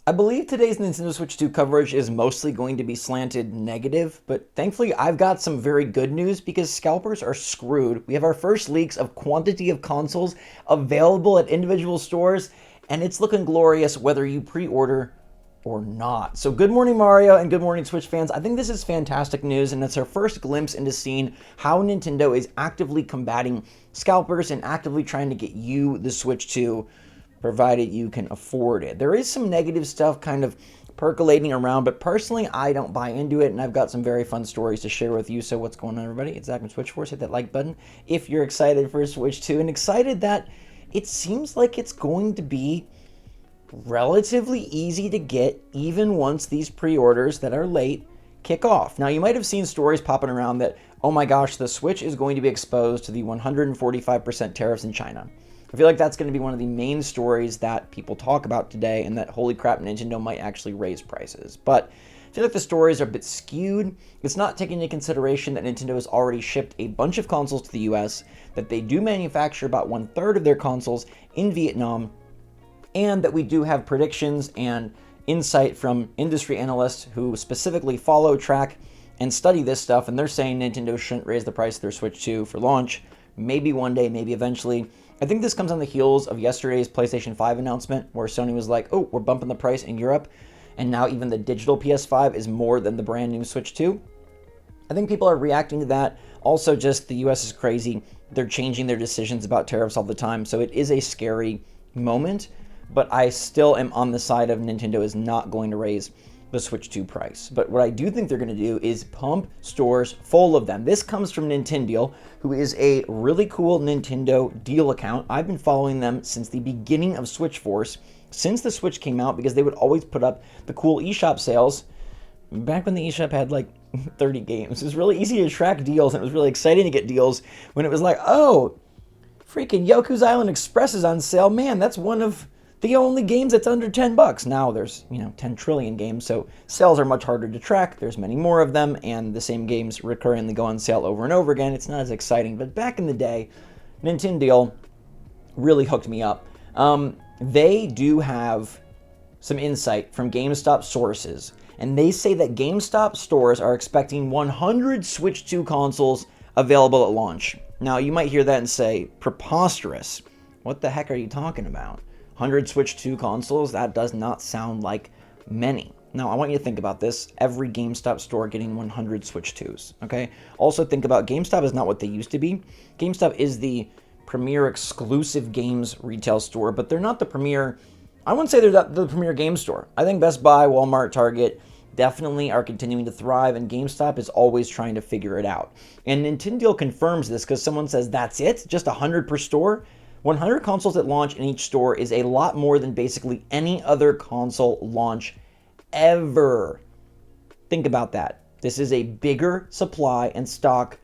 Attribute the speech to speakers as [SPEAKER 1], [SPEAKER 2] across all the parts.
[SPEAKER 1] I believe today's Nintendo Switch 2 coverage is mostly going to be slanted negative, but thankfully I've got some very good news because scalpers are screwed. We have our first leaks of quantity of consoles available at individual stores, and it's looking glorious whether you pre-order or not. So good morning, Mario, and good morning, Switch fans. I think this is fantastic news, and it's our first glimpse into seeing how Nintendo is actively combating scalpers and actively trying to get you the Switch 2, provided you can afford it. There is some negative stuff kind of percolating around, but personally, I don't buy into it, and I've got some very fun stories to share with you. So what's going on, everybody? It's Zach from SwitchForce. Hit that like button if you're excited for Switch 2, and excited that it seems like it's going to be relatively easy to get even once these pre-orders that are late kick off. Now, you might have seen stories popping around that, oh my gosh, the Switch is going to be exposed to the 145% tariffs in China. I feel like that's going to be one of the main stories that people talk about today, and that, holy crap, Nintendo might actually raise prices. But I feel like the stories are a bit skewed. It's not taking into consideration that Nintendo has already shipped a bunch of consoles to the US, that they do manufacture about 1/3 of their consoles in Vietnam, and that we do have predictions and insight from industry analysts who specifically follow, track, and study this stuff, and they're saying Nintendo shouldn't raise the price of their Switch 2 for launch. Maybe one day, maybe eventually. I think this comes on the heels of yesterday's PlayStation 5 announcement, where Sony was like, oh, we're bumping the price in Europe, and now even the digital PS5 is more than the brand new Switch 2. I think people are reacting to that. Also, just the US is crazy. They're changing their decisions about tariffs all the time, so it is a scary moment. But I still am on the side of Nintendo is not going to raise the Switch 2 price. But what I do think they're going to do is pump stores full of them. This comes from Nintendo, who is a really cool Nintendo deal account. I've been following them since the beginning of SwitchForce, since the Switch came out, because they would always put up the cool eShop sales back when the eShop had like 30 games. It was really easy to track deals, and it was really exciting to get deals when it was like, oh, freaking Yoku's Island Express is on sale. Man, that's one of the only games that's under $10. Now there's, 10 trillion games, so sales are much harder to track. There's many more of them, and the same games recurringly go on sale over and over again. It's not as exciting, but back in the day, Nintendo really hooked me up. They do have some insight from GameStop sources, and they say that GameStop stores are expecting 100 Switch 2 consoles available at launch. Now, you might hear that and say, preposterous. What the heck are you talking about? 100 Switch 2 consoles? That does not sound like many. Now, I want you to think about this. Every GameStop store getting 100 Switch 2s, okay? Also think about GameStop is not what they used to be. GameStop is the premier exclusive games retail store, but they're not the premier, I wouldn't say they're the premier game store. I think Best Buy, Walmart, Target definitely are continuing to thrive, and GameStop is always trying to figure it out. And Nintendo confirms this because someone says, that's it? Just 100 per store? 100 consoles at launch in each store is a lot more than basically any other console launch ever. Think about that. This is a bigger supply and stock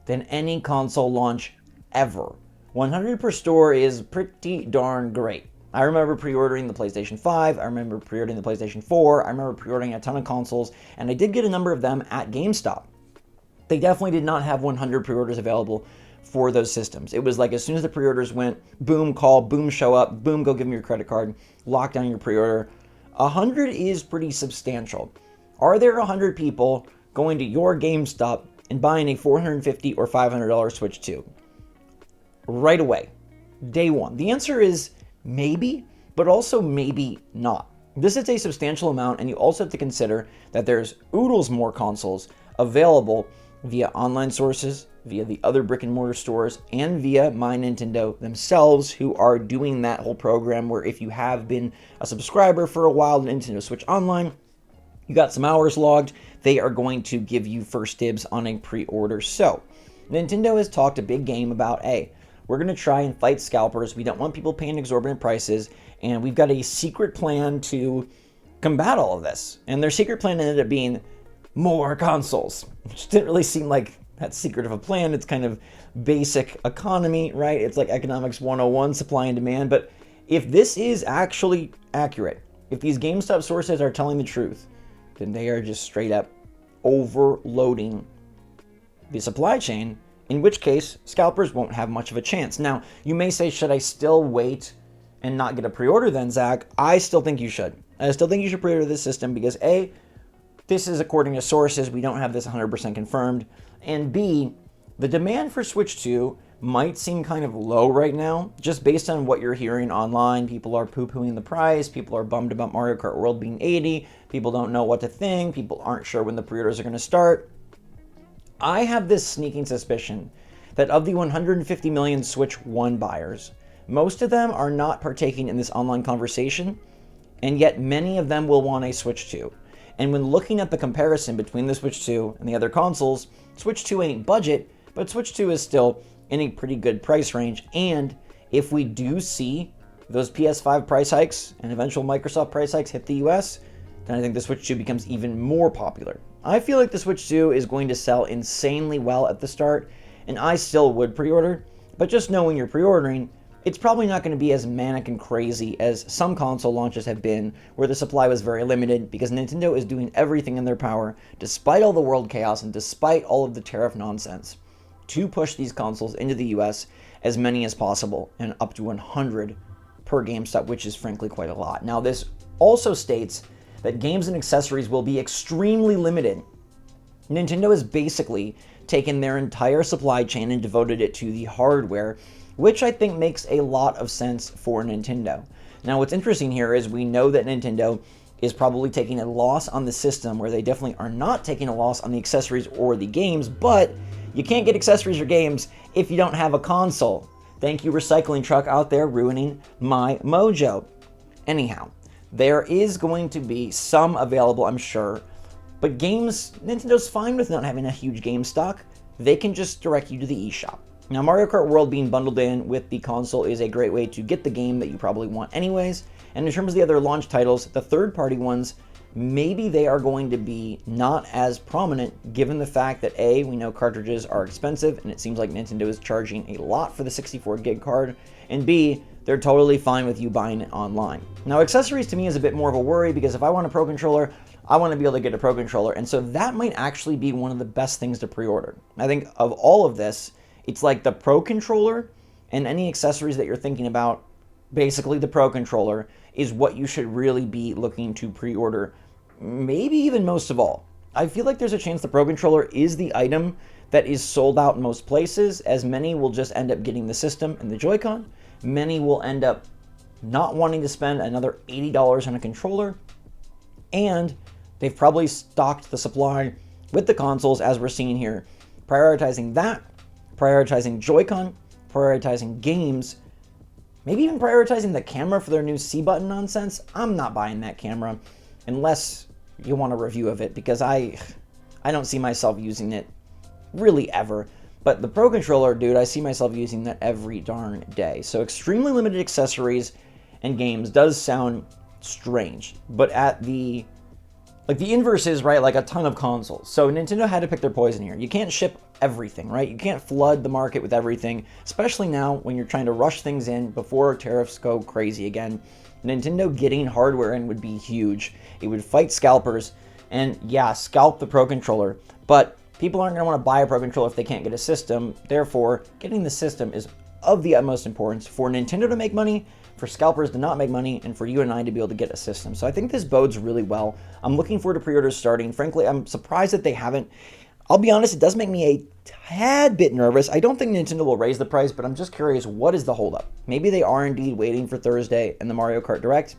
[SPEAKER 1] than any console launch ever. 100 per store is pretty darn great. I remember pre-ordering the PlayStation 5, I remember pre-ordering the PlayStation 4, I remember pre-ordering a ton of consoles, and I did get a number of them at GameStop. They definitely did not have 100 pre-orders available for those systems. It was like as soon as the pre-orders went, boom, call, boom, show up, boom, go give me your credit card, lock down your pre-order. 100 is pretty substantial. Are there 100 people going to your GameStop and buying a $450 or $500 Switch 2? Right away, day one. The answer is maybe, but also maybe not. This is a substantial amount, and you also have to consider that there's oodles more consoles available via online sources, via the other brick and mortar stores, and via My Nintendo themselves, who are doing that whole program where if you have been a subscriber for a while to Nintendo Switch Online, you got some hours logged, they are going to give you first dibs on a pre-order. So, Nintendo has talked a big game about, hey, we're going to try and fight scalpers. We don't want people paying exorbitant prices, and we've got a secret plan to combat all of this. And their secret plan ended up being more consoles, which didn't really seem like that secret of a plan. It's kind of basic economy, right? It's like economics 101, supply and demand. But if this is actually accurate, if these GameStop sources are telling the truth, then they are just straight up overloading the supply chain, in which case scalpers won't have much of a chance. Now, you may say, should I still wait and not get a pre-order then, Zach? I still think you should. I still think you should pre-order this system because A, this is according to sources, we don't have this 100% confirmed, and B, the demand for Switch 2 might seem kind of low right now, just based on what you're hearing online. People are poo-pooing the price, people are bummed about Mario Kart World being $80, people don't know what to think, people aren't sure when the pre-orders are going to start. I have this sneaking suspicion that of the 150 million Switch 1 buyers, most of them are not partaking in this online conversation, and yet many of them will want a Switch 2. And when looking at the comparison between the Switch 2 and the other consoles, Switch 2 ain't budget, but Switch 2 is still in a pretty good price range. And if we do see those PS5 price hikes and eventual Microsoft price hikes hit the US, then I think the Switch 2 becomes even more popular. I feel like the Switch 2 is going to sell insanely well at the start, and I still would pre-order, but just know when you're pre-ordering, it's probably not going to be as manic and crazy as some console launches have been, where the supply was very limited, because Nintendo is doing everything in their power, despite all the world chaos and despite all of the tariff nonsense, to push these consoles into the US as many as possible, and up to 100 per GameStop, which is frankly quite a lot. Now, this also states that games and accessories will be extremely limited. Nintendo has basically taken their entire supply chain and devoted it to the hardware, which I think makes a lot of sense for Nintendo. Now, what's interesting here is we know that Nintendo is probably taking a loss on the system, where they definitely are not taking a loss on the accessories or the games, but you can't get accessories or games if you don't have a console. Thank you, recycling truck out there ruining my mojo. Anyhow, there is going to be some available, I'm sure, but games, Nintendo's fine with not having a huge game stock. They can just direct you to the eShop. Now, Mario Kart World being bundled in with the console is a great way to get the game that you probably want anyways. And in terms of the other launch titles, the third-party ones, maybe they are going to be not as prominent, given the fact that A, we know cartridges are expensive, and it seems like Nintendo is charging a lot for the 64 gig card, and B, they're totally fine with you buying it online. Now, accessories to me is a bit more of a worry, because if I want a Pro Controller, I want to be able to get a Pro Controller, and so that might actually be one of the best things to pre-order. I think of all of this, it's like the Pro Controller and any accessories that you're thinking about, basically the Pro Controller, is what you should really be looking to pre-order, maybe even most of all. I feel like there's a chance the Pro Controller is the item that is sold out in most places, as many will just end up getting the system and the Joy-Con. Many will end up not wanting to spend another $80 on a controller, and they've probably stocked the supply with the consoles, as we're seeing here, prioritizing that, prioritizing Joy-Con, prioritizing games, maybe even prioritizing the camera for their new C button nonsense. I'm not buying that camera unless you want a review of it, because I don't see myself using it really ever. But the Pro Controller, dude, I see myself using that every darn day. So extremely limited accessories and games does sound strange, but at the inverse is, right, like a ton of consoles. So Nintendo had to pick their poison here. You can't ship everything, right? You can't flood the market with everything, especially now when you're trying to rush things in before tariffs go crazy again. Nintendo getting hardware in would be huge. It would fight scalpers, and yeah, scalp the Pro Controller, but people aren't going to want to buy a Pro Controller if they can't get a system. Therefore, getting the system is of the utmost importance for Nintendo to make money, for scalpers to not make money, and for you and I to be able to get a system. So I think this bodes really well. I'm looking forward to pre-orders starting. Frankly, I'm surprised that they haven't. I'll be honest, it does make me a tad bit nervous. I don't think Nintendo will raise the price, but I'm just curious, what is the holdup? Maybe they are indeed waiting for Thursday and the Mario Kart Direct,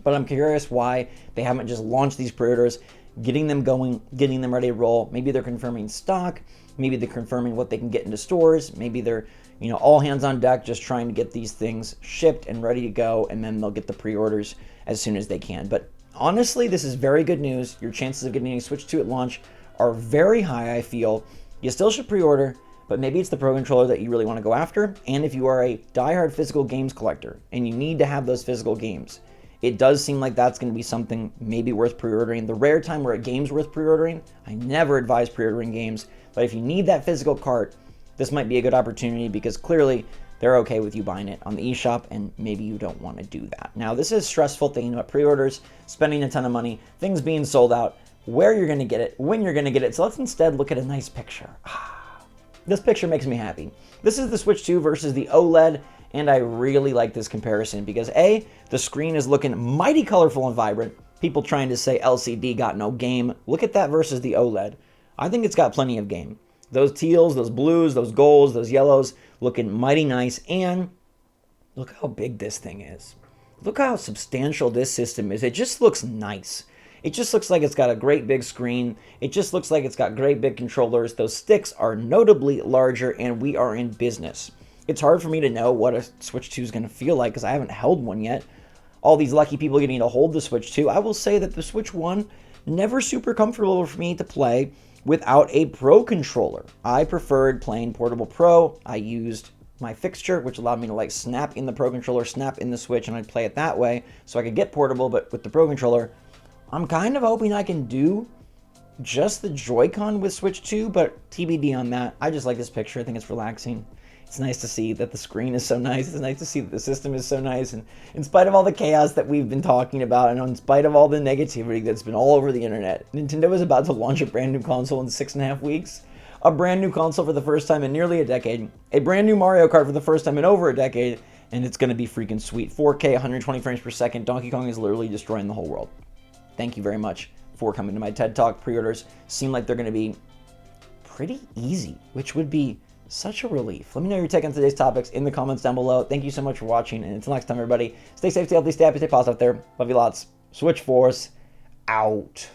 [SPEAKER 1] but I'm curious why they haven't just launched these pre-orders, getting them going, getting them ready to roll. Maybe they're confirming stock. Maybe they're confirming what they can get into stores. Maybe they're, all hands on deck, just trying to get these things shipped and ready to go, and then they'll get the pre-orders as soon as they can. But honestly, this is very good news. Your chances of getting a Switch 2 at launch are very high, I feel. You still should pre-order, but maybe it's the Pro Controller that you really want to go after. And if you are a diehard physical games collector and you need to have those physical games, it does seem like that's going to be something maybe worth pre-ordering. The rare time where a game's worth pre-ordering, I never advise pre-ordering games, but if you need that physical cart, this might be a good opportunity, because clearly they're okay with you buying it on the eShop, and maybe you don't want to do that. Now, this is stressful thinking about pre-orders, spending a ton of money, things being sold out, where you're going to get it, when you're going to get it. So let's instead look at a nice picture. This picture makes me happy. This is the Switch 2 versus the OLED And I really like this comparison because A, the screen is looking mighty colorful and vibrant. People trying to say LCD got no game. Look at that versus the OLED. I think it's got plenty of game. Those teals, those blues, those golds, those yellows looking mighty nice. And look how big this thing is. Look how substantial this system is. It just looks nice. It just looks like it's got a great big screen. It just looks like it's got great big controllers. Those sticks are notably larger, and we are in business. It's hard for me to know what a Switch 2 is going to feel like because I haven't held one yet. All these lucky people getting to hold the Switch 2. I will say that the Switch 1, never super comfortable for me to play without a Pro controller. I preferred playing Portable Pro. I used my fixture, which allowed me to like snap in the Pro controller, snap in the Switch, and I'd play it that way so I could get portable. But with the Pro controller, I'm kind of hoping I can do just the Joy-Con with Switch 2, but TBD on that. I just like this picture. I think it's relaxing. It's nice to see that the screen is so nice. It's nice to see that the system is so nice. And in spite of all the chaos that we've been talking about, and in spite of all the negativity that's been all over the internet, Nintendo is about to launch a brand new console in 6.5 weeks. A brand new console for the first time in nearly a decade. A brand new Mario Kart for the first time in over a decade. And it's going to be freaking sweet. 4K, 120 frames per second. Donkey Kong is literally destroying the whole world. Thank you very much for coming to my TED Talk. Pre-orders seem like they're going to be pretty easy, which would be such a relief. Let me know your take on today's topics in the comments down below. Thank you so much for watching, and until next time, everybody, stay safe, stay healthy, stay happy, stay positive out there. Love you lots. SwitchForce out.